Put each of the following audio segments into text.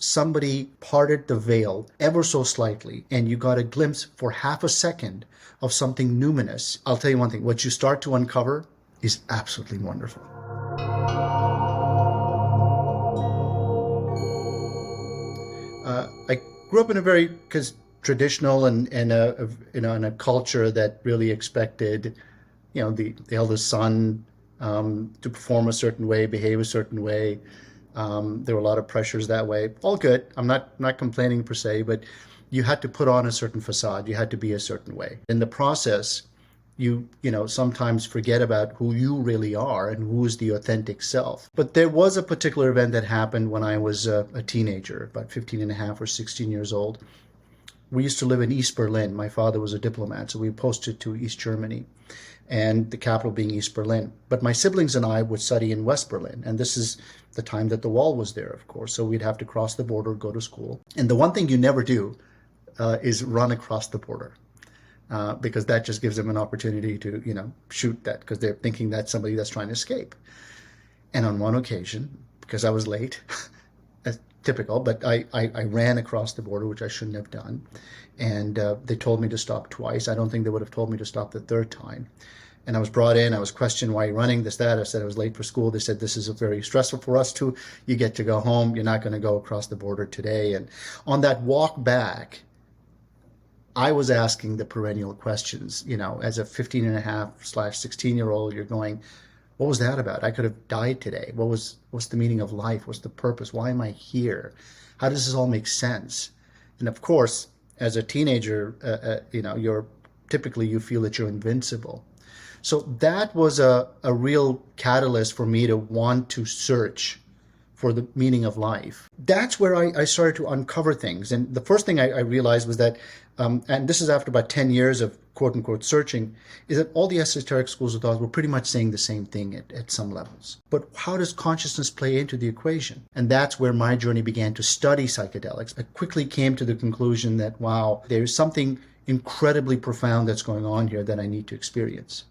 somebody parted the veil ever so slightly and you got a glimpse for half a second of something numinous. I'll tell you one thing, what you start to uncover is absolutely wonderful. I grew up in a very traditional and in a culture that really expected, the eldest son to perform a certain way, behave a certain way. There were a lot of pressures that way. All good. I'm not complaining per se, but you had to put on a certain facade. You had to be a certain way. In the process, you sometimes forget about who you really are and who is the authentic self. But there was a particular event that happened when I was a teenager, about 15 and a half or 16 years old. We used to live in East Berlin. My father was a diplomat, so we posted to East Germany, and the capital being East Berlin. But my siblings and I would study in West Berlin, and this is the time that the wall was there, of course, so we'd have to cross the border, go to school. And the one thing you never do is run across the border. Because that just gives them an opportunity to, shoot that, because they're thinking that's somebody that's trying to escape. And on one occasion, because I was late, typical, but I ran across the border, which I shouldn't have done. And they told me to stop twice. I don't think they would have told me to stop the third time. And I was brought in. I was questioned, why are you running, this, that. I said I was late for school. They said, this is very stressful for us too. You get to go home. You're not going to go across the border today. And on that walk back, I was asking the perennial questions, as a 15 and a half / 16-year-old, you're going, what was that about? I could have died today. What's the meaning of life? What's the purpose? Why am I here? How does this all make sense? And of course, as a teenager, you feel that you're invincible. So that was a real catalyst for me to want to search for the meaning of life. That's where I started to uncover things. And the first thing I realized was that, and this is after about 10 years of quote unquote searching, is that all the esoteric schools of thought were pretty much saying the same thing at some levels. But how does consciousness play into the equation? And that's where my journey began to study psychedelics. I quickly came to the conclusion that, wow, there's something incredibly profound that's going on here that I need to experience.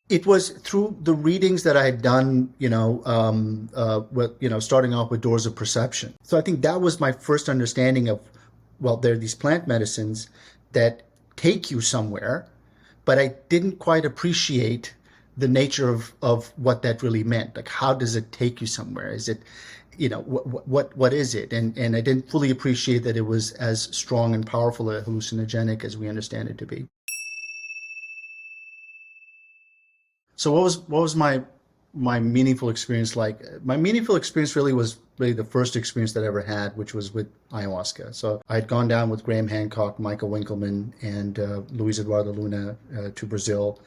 It was through the readings that I had done, starting off with Doors of Perception. So I think that was my first understanding of, well, there are these plant medicines that take you somewhere, but I didn't quite appreciate the nature of what that really meant. Like, how does it take you somewhere? Is it, what is it? And I didn't fully appreciate that it was as strong and powerful a hallucinogenic as we understand it to be. So what was my meaningful experience like? My meaningful experience was the first experience that I ever had, which was with ayahuasca. So I had gone down with Graham Hancock, Michael Winkelman, and Luis Eduardo Luna to Brazil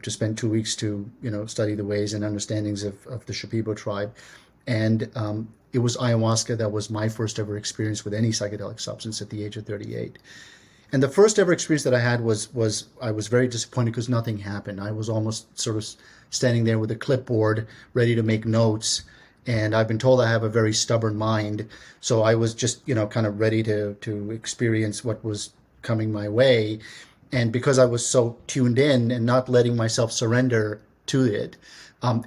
to spend 2 weeks to study the ways and understandings of the Shipibo tribe. And it was ayahuasca that was my first ever experience with any psychedelic substance at the age of 38. And the first ever experience that I had was I was very disappointed because nothing happened. I was almost sort of standing there with a clipboard ready to make notes. And I've been told I have a very stubborn mind. So I was just, kind of ready to experience what was coming my way. And because I was so tuned in and not letting myself surrender to it,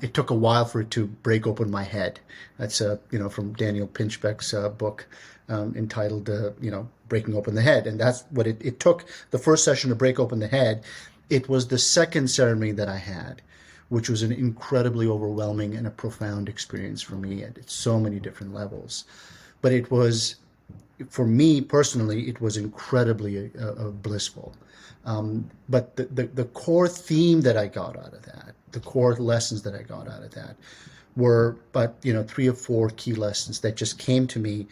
it took a while for it to break open my head. That's, from Daniel Pinchbeck's book entitled, Breaking Open the Head. And that's what it took the first session to break open the head. It was the second ceremony that I had, which was an incredibly overwhelming and a profound experience for me at so many different levels. But it was, for me personally, it was incredibly blissful. But the core theme that I got out of that, the core lessons that I got out of that were but 3 or 4 key lessons that just came to me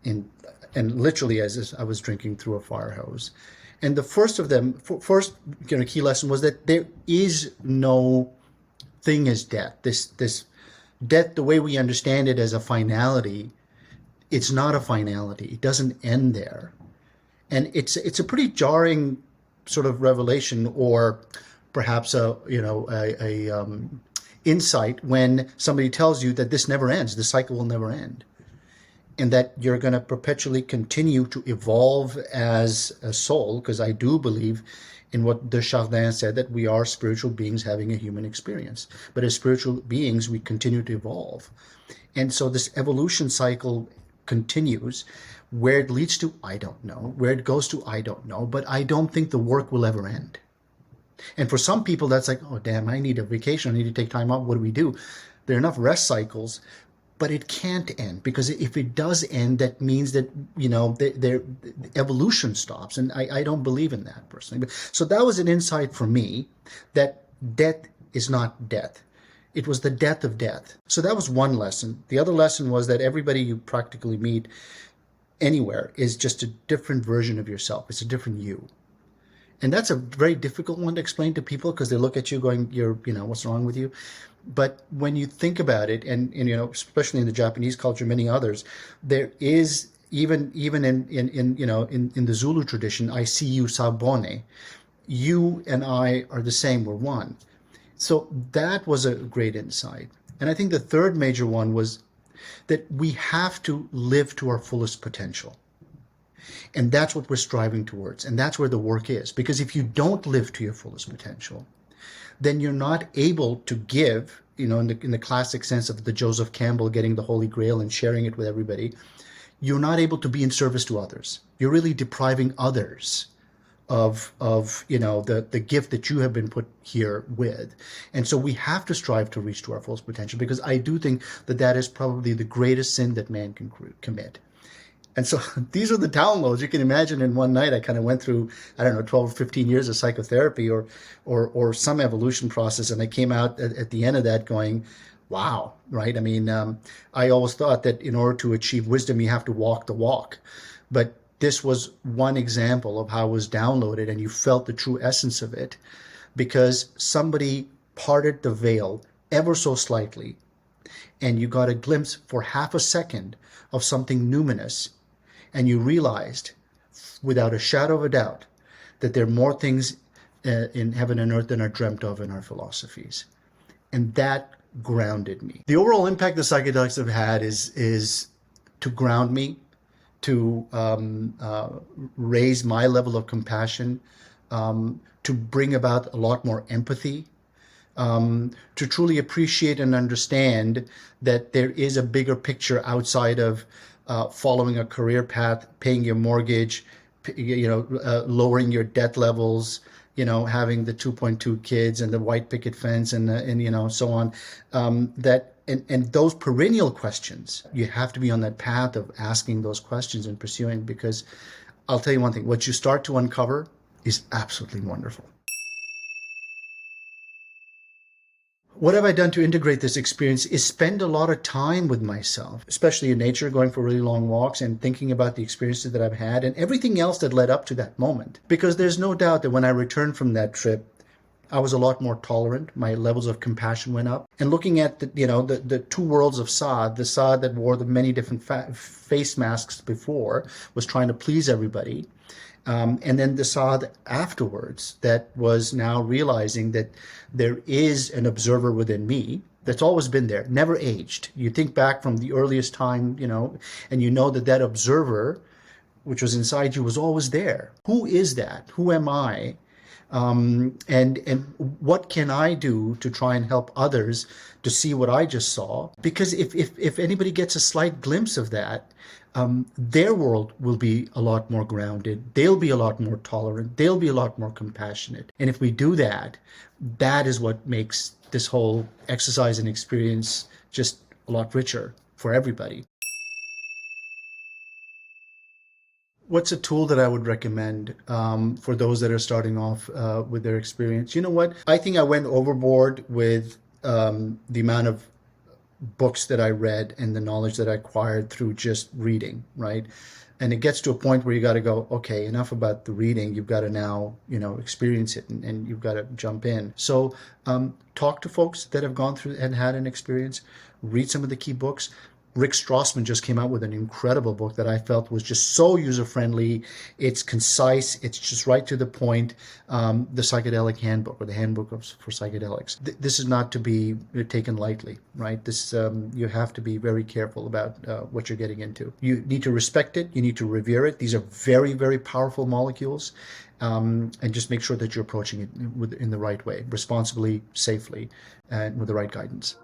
and literally as I was drinking through a fire hose. And the first of them, key lesson was that there is no thing as death. This death, the way we understand it as a finality, it's not a finality. It doesn't end there. And it's a pretty jarring sort of revelation, or perhaps a insight when somebody tells you that this never ends, the cycle will never end, and that you're going to perpetually continue to evolve as a soul, because I do believe in what Desjardins said, that we are spiritual beings having a human experience. But as spiritual beings, we continue to evolve. And so this evolution cycle continues. Where it leads to, I don't know. Where it goes to, I don't know. But I don't think the work will ever end. And for some people, that's like, oh, damn, I need a vacation. I need to take time off. What do we do? There are enough rest cycles, but it can't end, because if it does end, that means that, the evolution stops. And I don't believe in that personally. So that was an insight for me, that death is not death. It was the death of death. So that was one lesson. The other lesson was that everybody you practically meet anywhere is just a different version of yourself. It's a different you. And that's a very difficult one to explain to people, because they look at you going, what's wrong with you? But when you think about it, and especially in the Japanese culture, many others, there is even in the Zulu tradition, I see you sabone. You and I are the same, we're one. So that was a great insight. And I think the third major one was that we have to live to our fullest potential. And that's what we're striving towards. And that's where the work is. Because if you don't live to your fullest potential, then you're not able to give, in the classic sense of the Joseph Campbell getting the Holy Grail and sharing it with everybody. You're not able to be in service to others. You're really depriving others of the gift that you have been put here with. And so we have to strive to reach to our fullest potential, because I do think that is probably the greatest sin that man can commit. And so these are the downloads. You can imagine in one night I kind of went through, 12 or 15 years of psychotherapy or some evolution process. And I came out at the end of that going, wow, right? I mean, I always thought that in order to achieve wisdom, you have to walk the walk. But this was one example of how it was downloaded, and you felt the true essence of it, because somebody parted the veil ever so slightly, and you got a glimpse for half a second of something numinous. And you realized, without a shadow of a doubt, that there are more things in heaven and earth than are dreamt of in our philosophies. And that grounded me. The overall impact the psychedelics have had is to ground me, to raise my level of compassion, to bring about a lot more empathy, to truly appreciate and understand that there is a bigger picture outside of following a career path, paying your mortgage, lowering your debt levels, having the 2.2 kids and the white picket fence and so on. And those perennial questions, you have to be on that path of asking those questions and pursuing, because I'll tell you one thing, what you start to uncover is absolutely wonderful. What have I done to integrate this experience is spend a lot of time with myself, especially in nature, going for really long walks and thinking about the experiences that I've had and everything else that led up to that moment. Because there's no doubt that when I returned from that trip, I was a lot more tolerant. My levels of compassion went up. And looking at the two worlds of Saad, the Saad that wore the many different face masks before, was trying to please everybody. And then the Saad afterwards that was now realizing that there is an observer within me that's always been there, never aged. You think back from the earliest time, and that observer, which was inside you, was always there. Who is that? Who am I? And what can I do to try and help others to see what I just saw? Because if anybody gets a slight glimpse of that, their world will be a lot more grounded. They'll be a lot more tolerant. They'll be a lot more compassionate. And if we do that, that is what makes this whole exercise and experience just a lot richer for everybody. What's a tool that I would recommend for those that are starting off with their experience? You know what? I think I went overboard with the amount of books that I read and the knowledge that I acquired through just reading, right? And it gets to a point where you got to go, okay, enough about the reading. You've got to now, experience it, and you've got to jump in. So talk to folks that have gone through and had an experience. Read some of the key books. Rick Strassman just came out with an incredible book that I felt was just so user-friendly. It's concise. It's just right to the point. The Psychedelic Handbook, or the Handbook for Psychedelics. This is not to be taken lightly, right? This you have to be very careful about what you're getting into. You need to respect it. You need to revere it. These are very, very powerful molecules. And just make sure that you're approaching it in the right way, responsibly, safely, and with the right guidance.